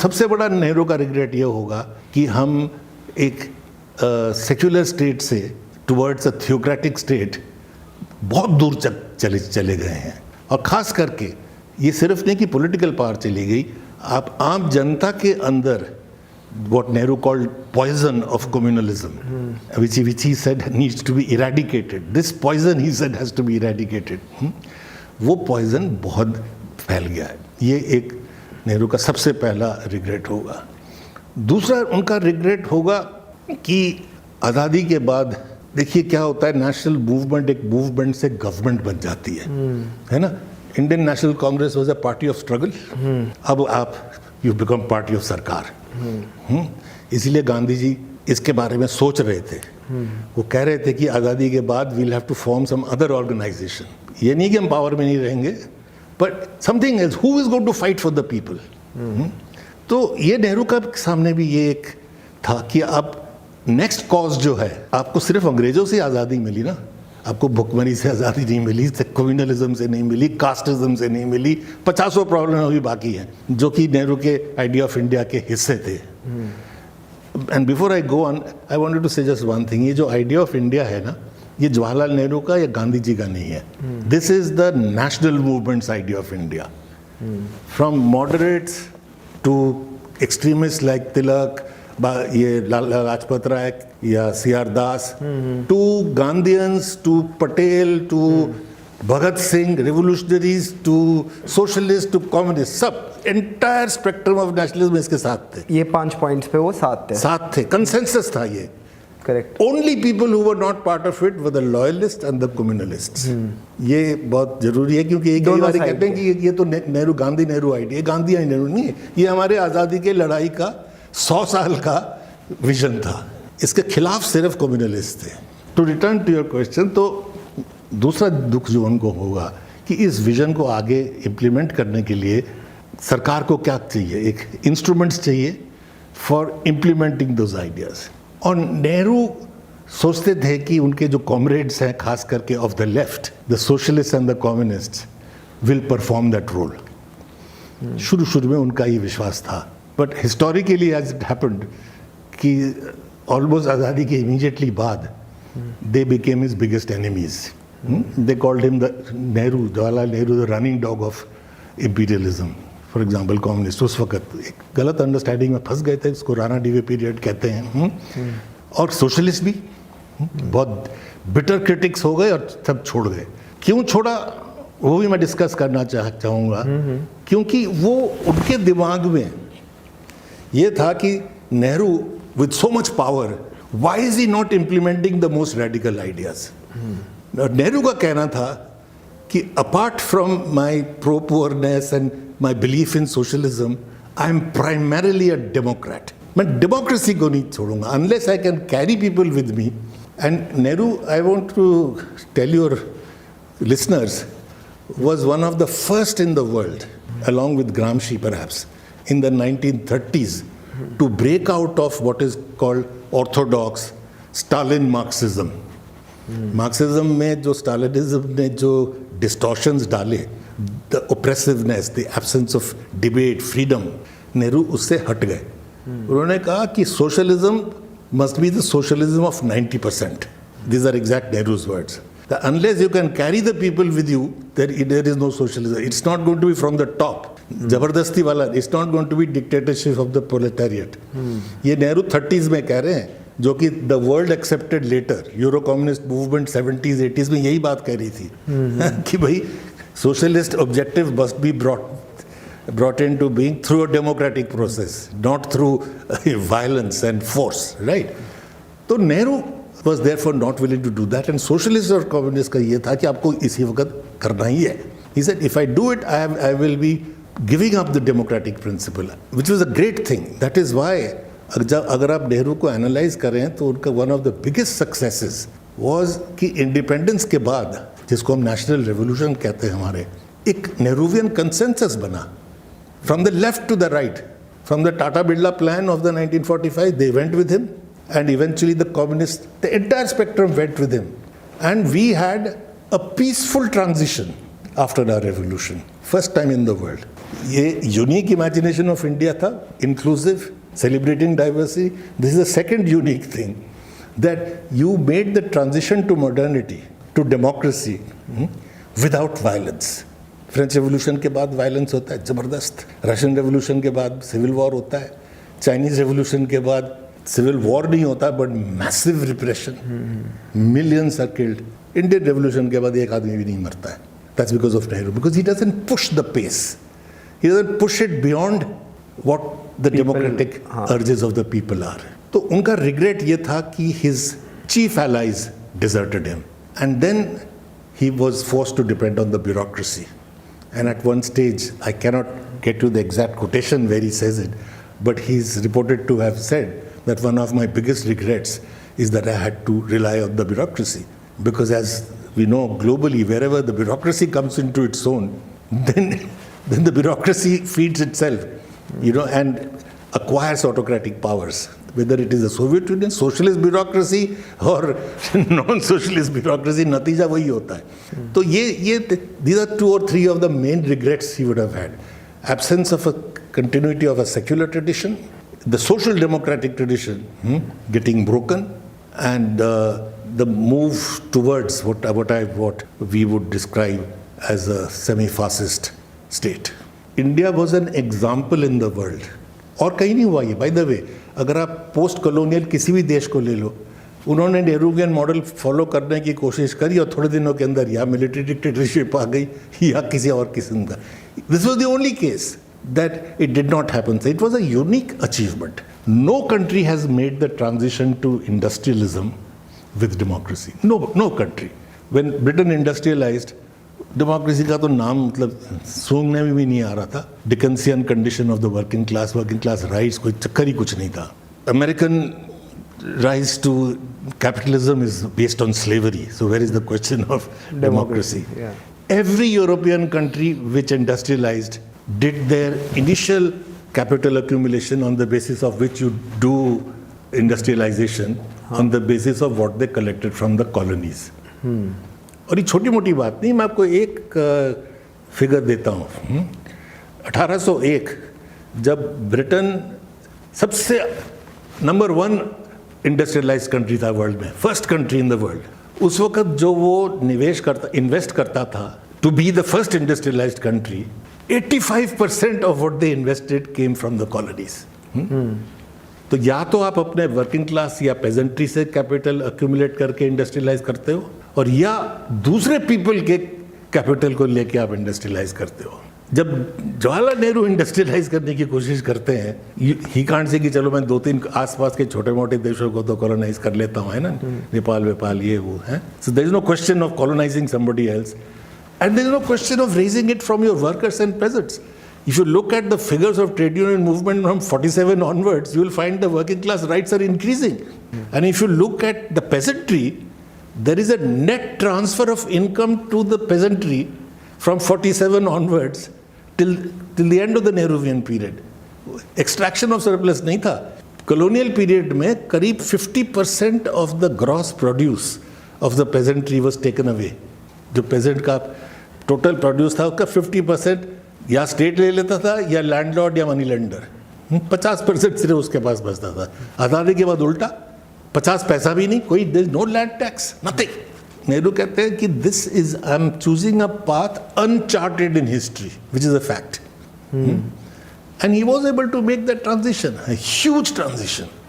सबसे बड़ा नेहरू का रिग्रेट ये होगा कि हम एक सेक्युलर स्टेट से टुवर्ड्स अ थियोक्रेटिक स्टेट बहुत दूर चले गए हैं। और ख़ास करके ये सिर्फ नहीं कि पॉलिटिकल पावर चली गई, आप आम जनता के अंदर what Nehru called poison of communalism, which he said needs to be eradicated. This poison, he said, has to be eradicated. वो poison बहुत फैल गया है। ये एक नेहरू का सबसे पहला रिग्रेट होगा। दूसरा उनका रिग्रेट होगा कि आज़ादी के बाद देखिए क्या होता है, नेशनल मूवमेंट एक मूवमेंट से गवर्नमेंट बन जाती है ना। Indian national Congress was a party of struggle, अब आप यू बिकम पार्टी ऑफ सरकार। इसलिए गांधी जी इसके बारे में सोच रहे थे। वो कह रहे थे कि आज़ादी के बाद we'll have to form some other organisation. ये नहीं कि हम पावर में नहीं रहेंगे, but something else, who is going to fight for the people. तो ये नेहरू का सामने भी ये एक था कि अब नेक्स्ट कॉज जो है, आपको सिर्फ अंग्रेजों से आज़ादी मिली ना, आपको भुखमरी से आज़ादी नहीं मिली, कम्युनलिज्म से नहीं मिली, कास्टिज्म से नहीं मिली, 50 प्रॉब्लम अभी बाकी हैं जो कि नेहरू के आइडिया ऑफ इंडिया के हिस्से थे। And before I go on, I wanted to say just one thing, ये जो आइडिया ऑफ इंडिया है ना, ये जवाहरलाल नेहरू का या गांधी जी का नहीं है। This is the national movement's idea of India, from moderates to extremist like Tilak, ये लाला लाजपत राय या C R Das, to Gandhians, to Patel, to Bhagat Singh, revolutionaries, to socialist, to communist, सब एंटायर स्पेक्ट्रम ऑफ नेशनलिज्म इसके साथ थे। ये 5 पॉइंट्स पे वो साथ थे, कंसेंसस था ये। Correct. Only people who were not part of it were the loyalist and the communalists. ये बहुत जरूरी है क्योंकि एक बार कहते हैं कि ये तो नेहरू गांधी नेहरू आइडिया, गांधी नेहरू नहीं है, ये हमारे आज़ादी के लड़ाई का 100 साल का विजन था। इसके खिलाफ सिर्फ कम्युनलिस्ट थे। To return to your question, तो दूसरा दुख जो उनको होगा कि इस विजन को आगे इम्प्लीमेंट करने के लिए सरकार को क्या चाहिए, एक इंस्ट्रूमेंट्स चाहिए फॉर इम्प्लीमेंटिंग दोज आइडियाज। और नेहरू सोचते थे कि उनके जो कॉमरेड्स हैं, खास करके of the left, the socialist and the communist, will perform that role. शुरू में उनका ये विश्वास था, but historically as it happened कि ऑलमोस्ट आज़ादी के इमीडिएटली बाद they became his biggest enemies. They called him the Nehru, Jawaharlal Nehru, the running dog of imperialism. For example communist उस वक्त एक गलत अंडरस्टैंडिंग में फंस गए थे, इसको राणा डीवे पीरियड कहते हैं। और सोशलिस्ट भी बहुत बिटर क्रिटिक्स हो गए और सब छोड़ गए। क्यों छोड़ा वो भी मैं डिस्कस करना चाहूँगा, क्योंकि वो उनके दिमाग में ये था कि Nehru with so much power, why is he not implementing the most radical ideas. Nehru का कहना था कि apart from my pro poorness and my belief in socialism, I am primarily a democrat. मैं डेमोक्रेसी को नहीं छोड़ूंगा unless I can carry people with me. And Nehru, I want to tell your listeners, was one of the first in the world, along with Gramsci perhaps, in the 1930s, to break out of what is called orthodox Stalin Marxism. Marxism में जो Stalinism ने जो distortions डाले, the oppressiveness, the absence of debate, freedom, Nehru उससे हट गए। उन्होंने कहा कि socialism must be the socialism of 90%. These are exact Nehru's words. That unless you can carry the people with you, there is no socialism. It's not going to be from the top. जबरदस्ती वाला, it's not going to be dictatorship of the proletariat. ये Nehru 30s में कह रहे हैं, जो कि the world accepted later. Euro communist movement 70s 80s में यही बात कह रही थी कि भाई socialist objective must be brought into being through a democratic process, not through violence and force, right? तो Nehru was therefore not willing to do that, and socialist और communist का ये था कि आपको इसी वक्त करना ही है। He said, if I do it, I will be giving up the democratic principle, which was a great thing. That is why अगर आप नेहरू को एनालाइज करें तो उनका one of the biggest successes was कि इंडिपेंडेंस के बाद, जिसको हम नेशनल रेवोल्यूशन कहते हैं हमारे, एक नेहरूवियन कंसेंसस बना from the left to the right, from the Tata Birla plan of the 1945, they went with him. And eventually the communists, the entire spectrum went with him. And we had a peaceful transition after our revolution. First time in the world. ये unique imagination of India था, inclusive, celebrating diversity. This is the second unique thing, that you made the transition to modernity, to democracy without violence. French revolution के बाद violence होता है ज़बरदस्त, Russian revolution के बाद civil war होता है, चाइनीज़ रेवोल्यूशन के बाद सिविल वॉर नहीं होता but massive repression, millions are killed. Indian revolution के बाद एक आदमी भी नहीं मरता है. That's because of Nehru, because he doesn't push the pace, he doesn't push it beyond what the democratic urges of the people are. तो उनका रिग्रेट ये था कि his chief allies deserted him and then he was forced to depend on the bureaucracy. And at one stage, I cannot get you the exact quotation where he says it, but he's reported to have said that one of my biggest regrets is that I had to rely on the bureaucracy. Because as we know globally, wherever the bureaucracy comes into its own, then the bureaucracy feeds itself, and acquires autocratic powers. Whether it is a Soviet Union, socialist bureaucracy or non-socialist bureaucracy, नतीजा वही होता है. तो ये these are 2 or 3 of the main regrets he would have had. Absence of a continuity of a secular tradition, the social democratic tradition getting broken, and the move towards what we would describe as a semi-fascist state. India was an example in the world. और कहीं नहीं हुआ ये. By the way, अगर आप post colonial किसी भी देश को ले लो, उन्होंने नेहरूवियन मॉडल फॉलो करने की कोशिश करी और थोड़े दिनों के अंदर या मिलिट्री डिक्टेटरशिप आ गई या किसी और किस्म का. This was the only case that it did not happen. It was a unique achievement. No country has made the transition to industrialism with democracy. No country. When Britain industrialised, democracy का तो नाम मतलब सूंघने में भी नहीं आ रहा था. Dickensian condition of the working class rights, कोई चक्कर ही कुछ नहीं था. American rise to capitalism is based on slavery, so where is the question of democracy. Every European country which industrialised did their initial capital accumulation on the basis of which you do industrialization on the basis of what they collected from the colonies. और ये छोटी मोटी बात नहीं, मैं आपको एक figure देता हूँ. 1801 जब ब्रिटेन सबसे नंबर 1 इंडस्ट्रियलाइज्ड कंट्री था वर्ल्ड में, first country in the world, उस वक्त जो वो इन्वेस्ट करता था to be the first industrialised country, 85% of what they invested came from the colonies. तो या तो आप अपने वर्किंग क्लास या पेजेंट्री से कैपिटल अक्यूमुलेट करके इंडस्ट्रियलाइज करते हो, और या दूसरे पीपल के कैपिटल को लेके आप इंडस्ट्रियलाइज करते हो. जब जवाहरलाल नेहरू इंडस्ट्रियलाइज करने की कोशिश करते हैं, ही कांट से कि चलो मैं 2-3 आसपास के छोटे मोटे देशों को तो कॉलोनाइज कर लेता हूँ, है ना, नेपाल ये वो है. So there is no question of colonising somebody else, and there is no question of raising it from your workers and peasants. If you look at the figures of trade union movement from 47 onwards, you will find the working class rights are increasing. And if you look at the peasantry, there is a net transfer of income to the peasantry from 47 onwards till the end of the Nehruvian period. Extraction of surplus नहीं था. Colonial period में करीब 50% of the gross produce of the peasantry was taken away. जो peasant का total produce था उसका 50% या state ले लेता था या लैंडलॉर्ड या मनी लेंडर. 50% सिर्फ उसके पास बचता था. आज़ादी के बाद उल्टा, 50 पैसा भी नहीं, कोई there is no land tax, nothing. Nehru कहते हैं कि this is I am choosing a path uncharted in history which is a fact. And he was able to make that transition, a huge transition.